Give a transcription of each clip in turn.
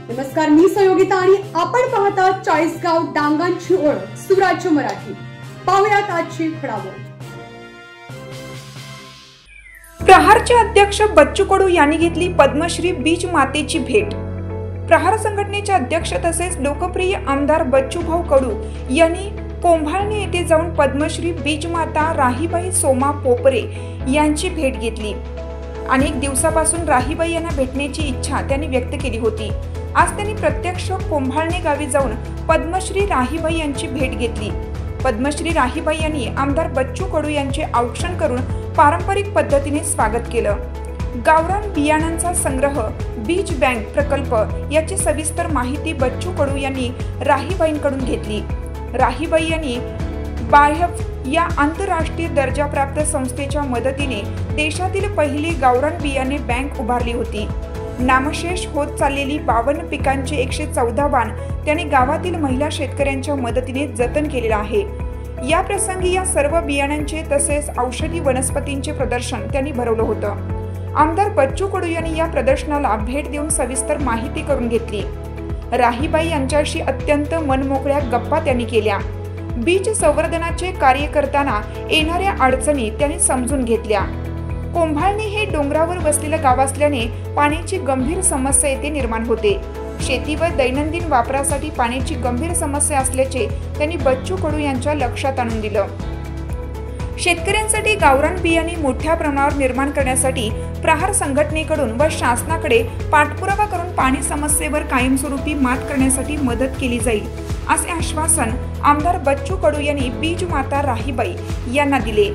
नमस्कार, मी संयोगिता आणि आपण पाहता चाळीसगाव डांगांची ओळख सुराज्य मराठी। पाहुयात आजची घडामोड। प्रहारचे अध्यक्ष बच्चू कडू यांनी घेतली पद्मश्री बीज मातेची भेट। प्रहार संघटनेचे अध्यक्ष तसेच लोकप्रिय आमदार बच्चूभाऊ कडू यांनी कोंभाळणे येथे जाऊन पद्मश्री बीज माता राहीबाई सोमा पोपरे यांची भेट घेतली। अनेक दिवसापासून राहीबाई यांना भेटण्याची इच्छा त्यांनी व्यक्त केली होती। आज त्यांनी प्रत्यक्ष कोंभाळणे गावी जाऊन पद्मश्री राहीबाई यांची भेट घेतली। पद्मश्री राहीबाई यांनी आमदार बच्चू कडू यांचे औक्षण करून पारंपरिक पद्धतीने स्वागत केलं। गावरान बियाणांचा संग्रह, बीज बँक प्रकल्प याची सविस्तर माहिती बच्चू कडू यांनी राहीबाईंकडून घेतली। राहीबाई यांनी बायफ या आंतरराष्ट्रीय दर्जाप्राप्त संस्थेच्या मदतीने देशातील पहिली गावरान बियाणे बँक उभारली होती। नामशेष होत चाललेली 52 पिकांचे 114 वाण त्यांनी गावातील महिला शेतकऱ्यांच्या मदतीने जतन केलेले आहे। या प्रसंगी या सर्व बियाण्यांचे तसेच औषधी वनस्पतींचे प्रदर्शन त्यांनी भरवलं होतं। आमदार बच्चू कडू यांनी या प्रदर्शनाला भेट देऊन सविस्तर माहिती करून घेतली। राहीबाई यांच्याशी अत्यंत मनमोकळ्या गप्पा त्यांनी केल्या। बीज संवर्धनाचे कार्य करताना येणाऱ्या अडचणी त्यांनी समजून घेतल्या। कोंभाळणे हे डोंगरावर बसलेलं गाव असल्याने पाण्याची गंभीर समस्या येथे निर्माण होते। शेती व दैनंदिन वापरासाठी पाण्याची गंभीर समस्या असल्याचे त्यांनी बच्चू कडू यांच्या लक्षात आणून दिलं। शेतकऱ्यांसाठी गावरान बियाणे मोठ्या प्रमाणावर निर्माण करण्यासाठी प्रहार संघटनेकडून व शासनाकडे पाठपुरावा करून पाणी समस्येवर कायमस्वरूपी मात करण्यासाठी मदत केली जाईल, असे आश्वासन आमदार बच्चू कडू यांनी बीज माता राहीबाई यांना दिले।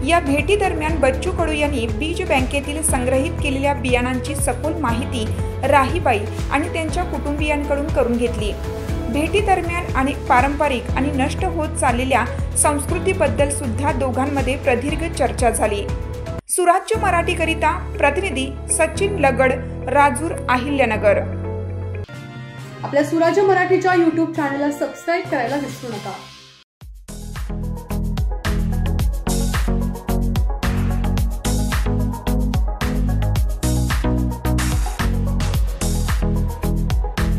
या भेटी दरम्यान बच्चू कडू यांनी बीज बँकेतील संग्रहित केलेल्या बियाणांची सखोल माहिती राहीबाई आणि त्यांच्या कुटुंबियांकडून करून घेतली। भेटी दरम्यान अनेक पारंपरिक आणि नष्ट होत चाललेल्या संस्कृतीबद्दल सुद्धा दोघांमध्ये प्रदीर्घ चर्चा झाली। सुराज्य मराठीकरिता प्रतिनिधी सचिन लगड, राजूर, अहिल्यानगर। आपल्या सुराज्य मराठीच्या YouTube चॅनलला सबस्क्राइब करायला विसरू नका।